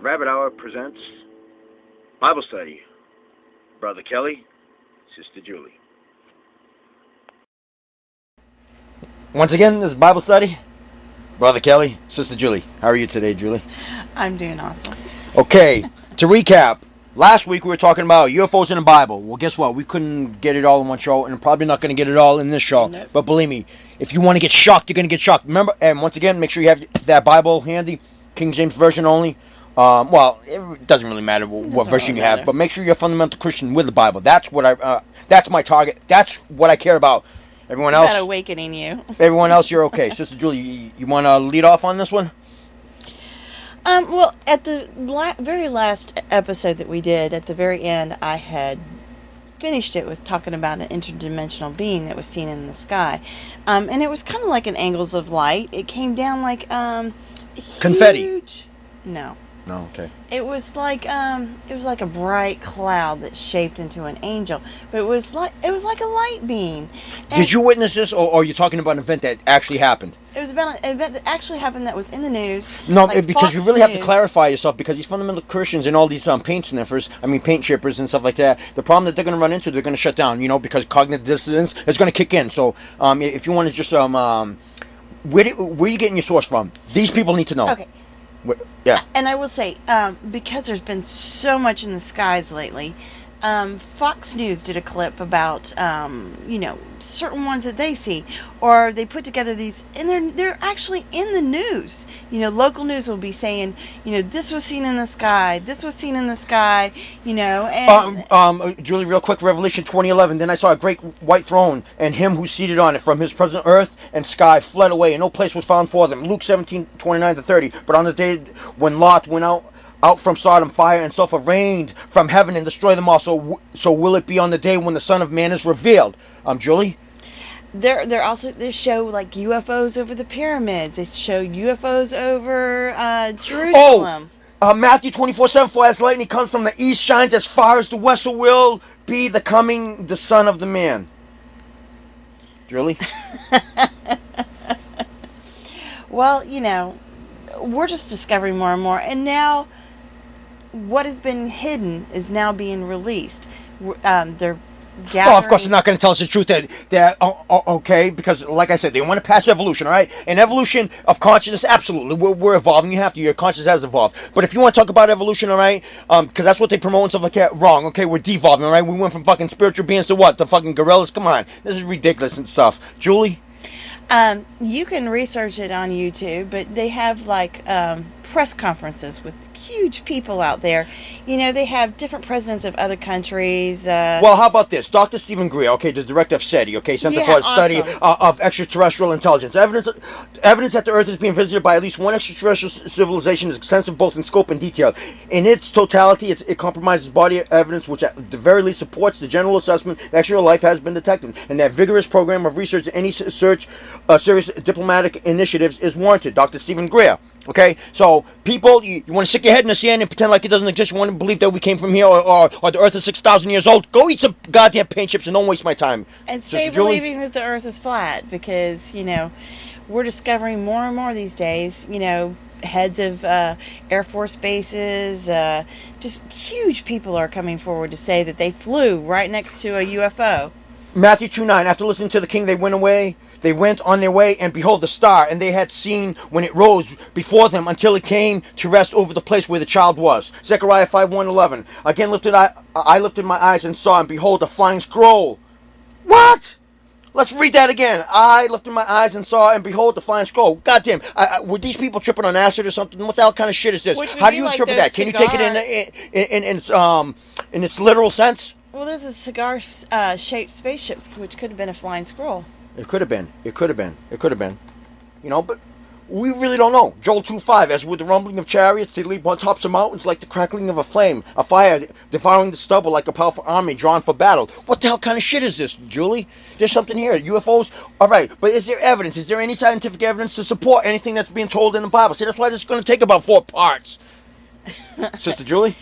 Rabbit Hour presents Bible Study. Brother Kelly, Sister Julie. Once again, this is Bible Study. Brother Kelly, Sister Julie. How are you today, Julie? I'm doing awesome. Okay, to recap, last week we were talking about UFOs in the Bible. Well, guess what? We couldn't get it all in one show, and I'm probably not going to get it all in this show. Nope. But believe me, if you want to get shocked, you're going to get shocked. Remember, and once again, make sure you have that Bible handy, King James Version only. Well, it doesn't really matter what version you have, but make sure you're a fundamental Christian with the Bible. That's what that's my target. That's what I care about. Everyone else, about awakening you. Everyone else, you're okay. Sister Julie, you want to lead off on this one? Well, at the very last episode that we did, at the very end, I had finished it with talking about an interdimensional being that was seen in the sky. And it was kind of like an angles of light. It came down like confetti. Huge. No. No, okay. It was like a bright cloud that shaped into an angel, but it was like a light beam. And did you witness this, or are you talking about an event that actually happened? It was about an event that actually happened that was in the news. No, like because Fox you really News. have to clarify yourself, because these fundamental Christians and all these paint sniffers, paint chippers and stuff like that, the problem that they're going to run into, they're going to shut down, because cognitive dissonance is going to kick in. So if you want to just, where are you getting your source from? These people need to know. Okay. Yeah. And I will say, because there's been so much in the skies lately, Fox News did a clip about, certain ones that they see, or they put together these, and they're actually in the news. Local news will be saying, this was seen in the sky, this was seen in the sky, and... Julie, real quick, Revelation 20:11, then I saw a great white throne, and him who seated on it, from his present earth and sky fled away, and no place was found for them. Luke 17:29-30, but on the day when Lot went out from Sodom, fire and sulfur rained from heaven and destroyed them all. So will it be on the day when the Son of Man is revealed? Julie? They show like UFOs over the pyramids. They show UFOs over Jerusalem. Matthew 24:7, for as lightning comes from the east, shines as far as the west, so will be the Son of the Man. Julie? Well, we're just discovering more and more, and now what has been hidden is now being released. They're gathering... Oh, of course, they're not going to tell us the truth. Okay, because like I said, they want to pass evolution, all right? And evolution of consciousness, absolutely, we're evolving. You have to. Your consciousness has evolved. But if you want to talk about evolution, all right, because that's what they promote and stuff like that, wrong. Okay, we're devolving, all right? We went from fucking spiritual beings to what? The fucking gorillas? Come on, this is ridiculous and stuff. Julie? You can research it on YouTube, but they have like press conferences with huge people out there. They have different presidents of other countries. Well, how about this? Dr. Stephen Greer, okay, the director of SETI, okay, Center for the Study of Extraterrestrial Intelligence. Evidence that the Earth is being visited by at least one extraterrestrial civilization is extensive both in scope and detail. In its totality, it compromises body of evidence which at the very least supports the general assessment that extra life has been detected, and that vigorous program of research and any serious diplomatic initiatives is warranted. Dr. Stephen Greer. Okay, so people, you want to stick your head in the sand and pretend like it doesn't exist. You want to believe that we came from here, or the Earth is 6,000 years old. Go eat some goddamn paint chips and don't waste my time. And stay believing that the Earth is flat, because we're discovering more and more these days. Heads of Air Force bases, just huge people are coming forward to say that they flew right next to a UFO. Matthew 2:9. After listening to the king, they went away. They went on their way, and behold, the star, and they had seen when it rose before them until it came to rest over the place where the child was. Zechariah 5:1-11. Again I lifted my eyes and saw, and behold, a flying scroll. What? Let's read that again. I lifted my eyes and saw, and behold, the flying scroll. Goddamn, were these people tripping on acid or something? What the hell kind of shit is this? How do you interpret that? Can you take it in its literal sense? Well, there's a cigar-shaped spaceship, which could have been a flying scroll. It could have been. But we really don't know. Joel 2:5, as with the rumbling of chariots, they leap on tops of mountains like the crackling of a flame, a fire devouring the stubble like a powerful army drawn for battle. What the hell kind of shit is this, Julie? There's something here. UFOs? All right, but is there evidence? Is there any scientific evidence to support anything that's being told in the Bible? See, that's why this is going to take about 4 parts. Sister Julie?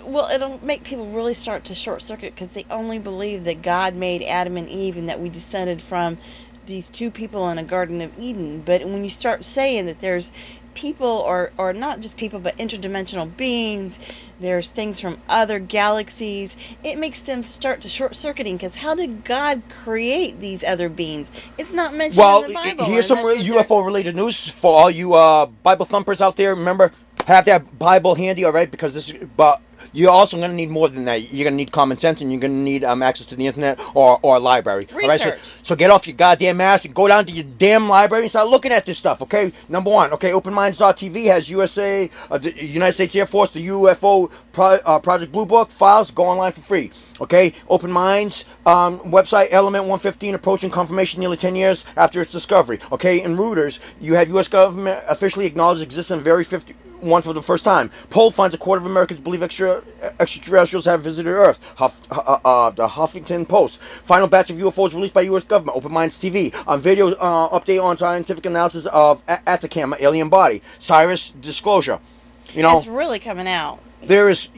Well, it'll make people really start to short circuit, because they only believe that God made Adam and Eve and that we descended from these two people in a Garden of Eden. But when you start saying that there's people, or not just people, but interdimensional beings. There's things from other galaxies. It makes them start to short-circuiting, because how did God create these other beings? It's not mentioned in the Bible. Here's some UFO-related news for all you Bible thumpers out there. Remember, have that Bible handy, all right? Because but you're also going to need more than that. You're going to need common sense, and you're going to need access to the internet or a library. Research. All right? So get off your goddamn ass and go down to your damn library and start looking at this stuff, okay? Number one, okay, OpenMinds.tv has the United States Air Force, the UFO Project Blue Book files. Go online for free, okay? Open Minds website, Element 115, approaching confirmation nearly 10 years after its discovery, okay? In Reuters, you have U.S. government officially acknowledged existence of Area 51 for the first time. Poll finds a quarter of Americans believe extraterrestrials have visited Earth. The Huffington Post. Final batch of UFOs released by U.S. government. Open Minds TV. Video update on scientific analysis of Atacama alien body. Cyrus disclosure. You know, it's really coming out. There is,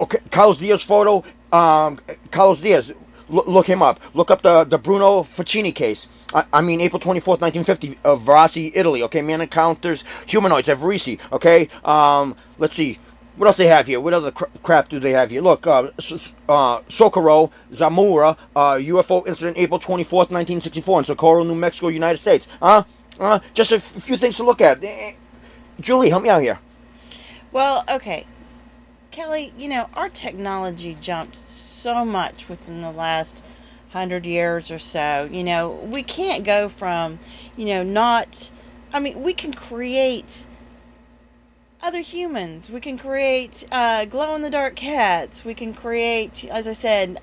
okay. Carlos Diaz photo. Carlos Diaz. Look him up. Look up the Bruno Ficini case. April 24th, 1950, Varese, Italy. Okay, man encounters humanoids at Varese. Okay, let's see. What else they have here? What other crap do they have here? Look, Socorro, Zamora, UFO incident, April 24th, 1964, in Socorro, New Mexico, United States. Just a few things to look at. Julie, help me out here. Well, okay. Kelly, our technology jumped so much within the last 100 years or so. We can't go from, we can create other humans. We can create glow-in-the-dark cats. We can create, as I said,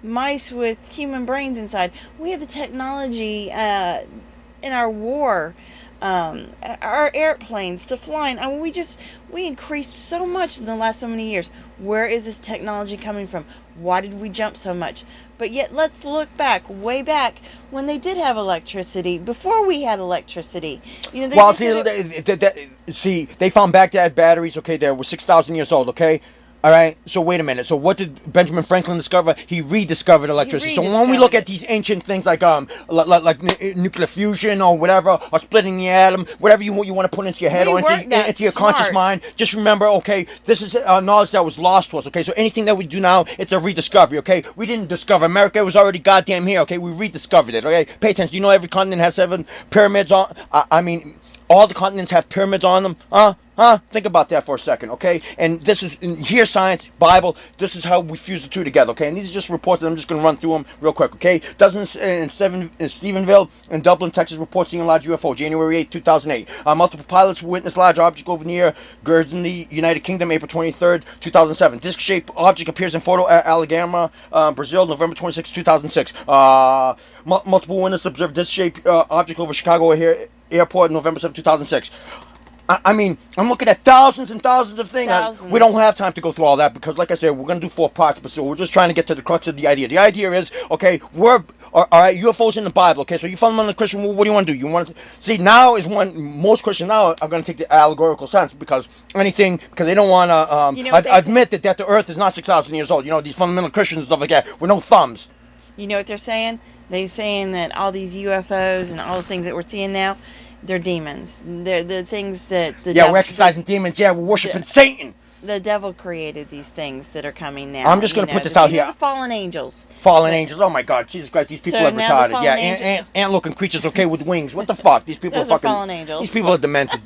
mice with human brains inside. We have the technology in our war, our airplanes, the flying. We increased so much in the last so many years. Where is this technology coming from? Why did we jump so much? But yet, let's look back, way back, when they did have electricity, before we had electricity. They found Baghdad batteries, okay, that were 6,000 years old, okay? All right, so wait a minute. So what did Benjamin Franklin discover? He rediscovered electricity. So when we look at these ancient things like nuclear fusion or whatever, or splitting the atom, whatever you want to put into your head or into your conscious mind, just remember, okay, this is knowledge that was lost to us, okay? So anything that we do now, it's a rediscovery, okay? We didn't discover America. It was already goddamn here, okay? We rediscovered it, okay? Pay attention. You know every continent has 7 pyramids on, all the continents have pyramids on them, Think about that for a second, okay? And this is, here's science, Bible, this is how we fuse the two together, okay? And these are just reports that I'm just going to run through them real quick, okay? Dozens in Stephenville and Dublin, Texas, report seeing a large UFO, January 8, 2008. Multiple pilots witnessed large object over near Guernsey, United Kingdom, April 23rd, 2007. Disc-shaped object appears in photo at Alabama, Brazil, November 26, 2006. Multiple witnesses observed disc-shaped object over Chicago Airport, November 7, 2006. I'm looking at thousands and thousands of things. We don't have time to go through all that because, like I said, we're going to do 4 parts, but so we're just trying to get to the crux of the idea. The idea is, okay, all right, UFOs in the Bible, okay, so you fundamental Christian, what do you want to do? You want to, see, now is when most Christians now are going to take the allegorical sense because they don't want to admit that the earth is not 6,000 years old. These fundamental Christians and stuff like that with no thumbs. You know what they're saying? They're saying that all these UFOs and all the things that we're seeing now, they're demons. They're the things that we're exercising demons. Yeah, we're worshiping Satan. The devil created these things that are coming now. I'm just going to put this out here. The fallen angels. Fallen angels. Oh my God, Jesus Christ, these people are retarded. Yeah, ant-looking creatures, okay, with wings. What the fuck? These people are fucking fallen angels. These people are demented.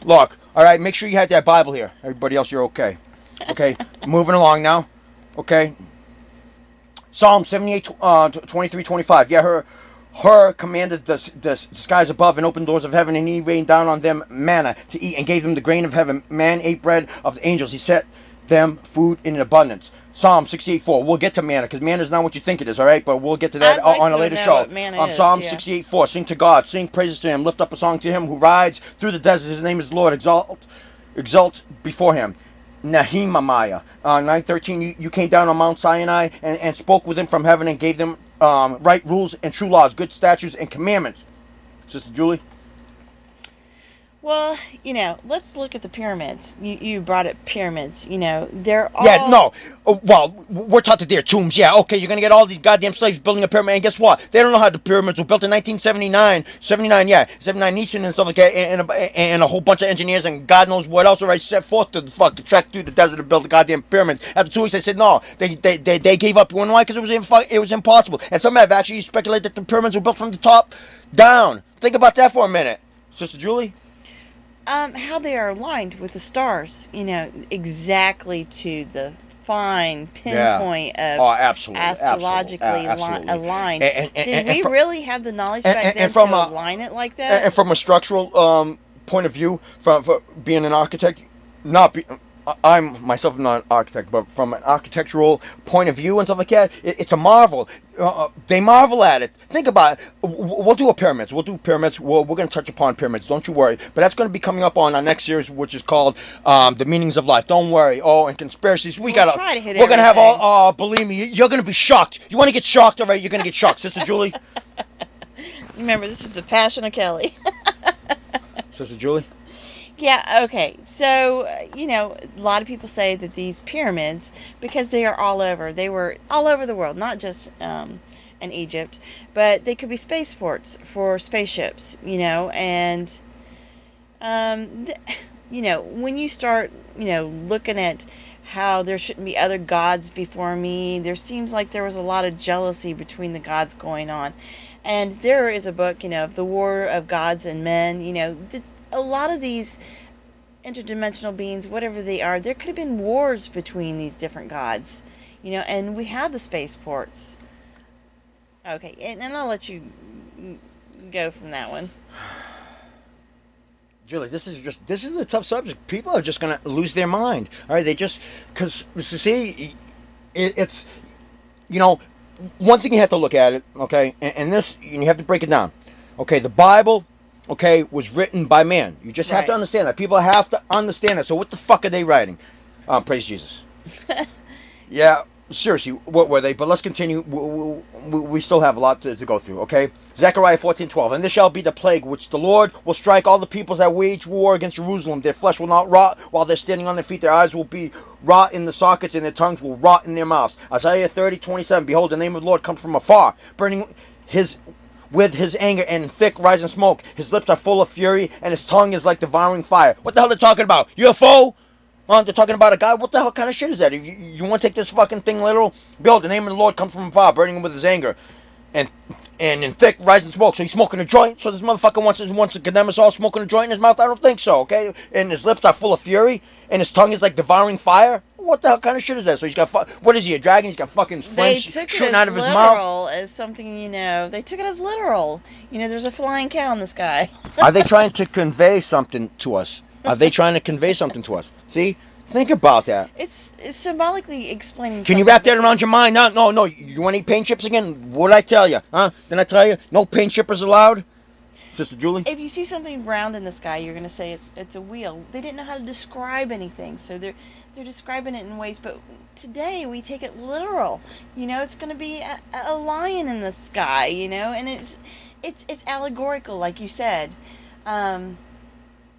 Look. All right, make sure you have that Bible here. Everybody else, you're okay. Okay, moving along now. Okay. Psalm 78, 23, 25. Yeah, her commanded the skies above and opened doors of heaven, and he rained down on them manna to eat and gave them the grain of heaven. Man ate bread of the angels. He set them food in abundance. Psalm 68:4. We'll get to manna because manna is not what you think it is, all right? But we'll get to that on a later show. Psalm 68:4. Sing to God. Sing praises to him. Lift up a song to him who rides through the desert. His name is Lord. Exalt before him. Nehemiah 9:13. You came down on Mount Sinai and spoke with them from heaven and gave them right rules and true laws, good statutes and commandments. Sister Julie? Well, let's look at the pyramids. You brought up pyramids. They're all. Yeah, no. Well, we're taught that they're tombs. Yeah, okay, you're going to get all these goddamn slaves building a pyramid. And guess what? They don't know how the pyramids were built in 1979. 79, Easton and stuff like that. And a whole bunch of engineers and God knows what else already set forth to trek through the desert to build the goddamn pyramids. After 2 weeks, they said no. They gave up. You know why? Because it was impossible. And some have actually speculated that the pyramids were built from the top down. Think about that for a minute. Sister Julie? How they are aligned with the stars, exactly to the fine pinpoint of astrologically aligned. Did we really have the knowledge back then to align it like that? And from a structural point of view, from being an architect, I'm myself not an architect, but from an architectural point of view and stuff like that, it's a marvel. They marvel at it. Think about it. We'll do pyramids. We're going to touch upon pyramids. Don't you worry. But that's going to be coming up on our next series, which is called The Meanings of Life. Don't worry. Oh, and conspiracies. We're going to have all. Believe me, you're going to be shocked. You want to get shocked, all right? You're going to get shocked, Sister Julie. Remember, this is the Passion of Kelly. Sister Julie. Yeah, okay. So, a lot of people say that these pyramids, because they are all over, they were all over the world, not just in Egypt, but they could be spaceports for spaceships, and, when you start, looking at how there shouldn't be other gods before me, there seems like there was a lot of jealousy between the gods going on. And there is a book, The War of Gods and Men, a lot of these interdimensional beings, whatever they are, there could have been wars between these different gods, and we have the spaceports. Okay, and I'll let you go from that one. Julie, this is a tough subject. People are just going to lose their mind. All right, because see, it's, one thing you have to look at it, okay, and this, you have to break it down. Okay, the Bible, okay, was written by man. You just have to understand that. People have to understand that. So what the fuck are they writing? Praise Jesus. Yeah, seriously, what were they? But let's continue. We still have a lot to go through, okay? Zechariah 14:12. And this shall be the plague which the Lord will strike all the peoples that wage war against Jerusalem. Their flesh will not rot while they're standing on their feet. Their eyes will be rot in the sockets, and their tongues will rot in their mouths. Isaiah 30:27. Behold, the name of the Lord comes from afar, burning with his anger and thick rising smoke. His lips are full of fury, and his tongue is like devouring fire. What the hell are they talking about? UFO? They're talking about a guy? What the hell kind of shit is that? You want to take this fucking thing literal? Behold, the name of the Lord comes from afar, burning with his anger. And in thick rising smoke. So he's smoking a joint? So this motherfucker wants to condemn us all smoking a joint in his mouth? I don't think so, okay? And his lips are full of fury, and his tongue is like devouring fire? What the hell kind of shit is that? So he's got, what is he, a dragon? He's got fucking flames shooting out of his mouth? As something, they took it as literal. There's a flying cow in the sky. Are they trying to convey something to us? See? Think about that. It's symbolically explaining. Can you wrap that around your mind? No. You want to eat paint chips again? What'd I tell you? Huh? Didn't I tell you? No paint chippers allowed? Sister Julie? If you see something round in the sky, you're going to say it's a wheel. They didn't know how to describe anything, so they're describing it in ways. But today we take it literal. It's going to be a lion in the sky. And it's allegorical, like you said.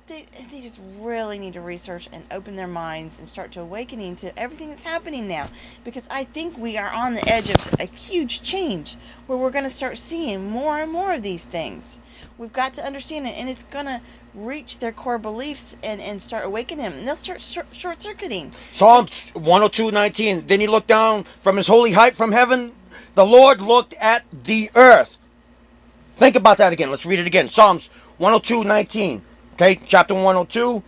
They just really need to research and open their minds and start to awakening to everything that's happening now. Because I think we are on the edge of a huge change where we're going to start seeing more and more of these things. We've got to understand it, and it's going to reach their core beliefs and start awakening them. And they'll start short-circuiting. Psalms 102:19. Then he looked down from his holy height from heaven. The Lord looked at the earth. Think about that again. Let's read it again. Psalms 102:19. Okay, chapter 102,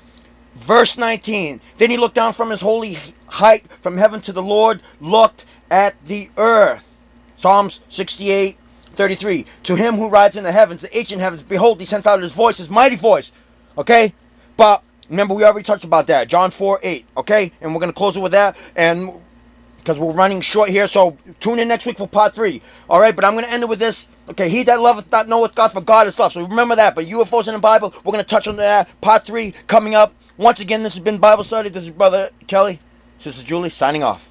verse 19. Then he looked down from his holy height from heaven to the Lord, looked at the earth. Psalms 68:33. To him who rides in the heavens, the ancient heavens, behold, he sent out his voice, his mighty voice. Okay? But remember, we already touched about that. John 4:8. Okay? And we're going to close it with that. And because we're running short here, so tune in next week for part 3. All right, but I'm going to end it with this. Okay, he that loveth not knoweth God, for God is love. So remember that. But UFOs in the Bible, we're going to touch on that. Part 3 coming up. Once again, this has been Bible Study. This is Brother Kelly. Sister Julie, signing off.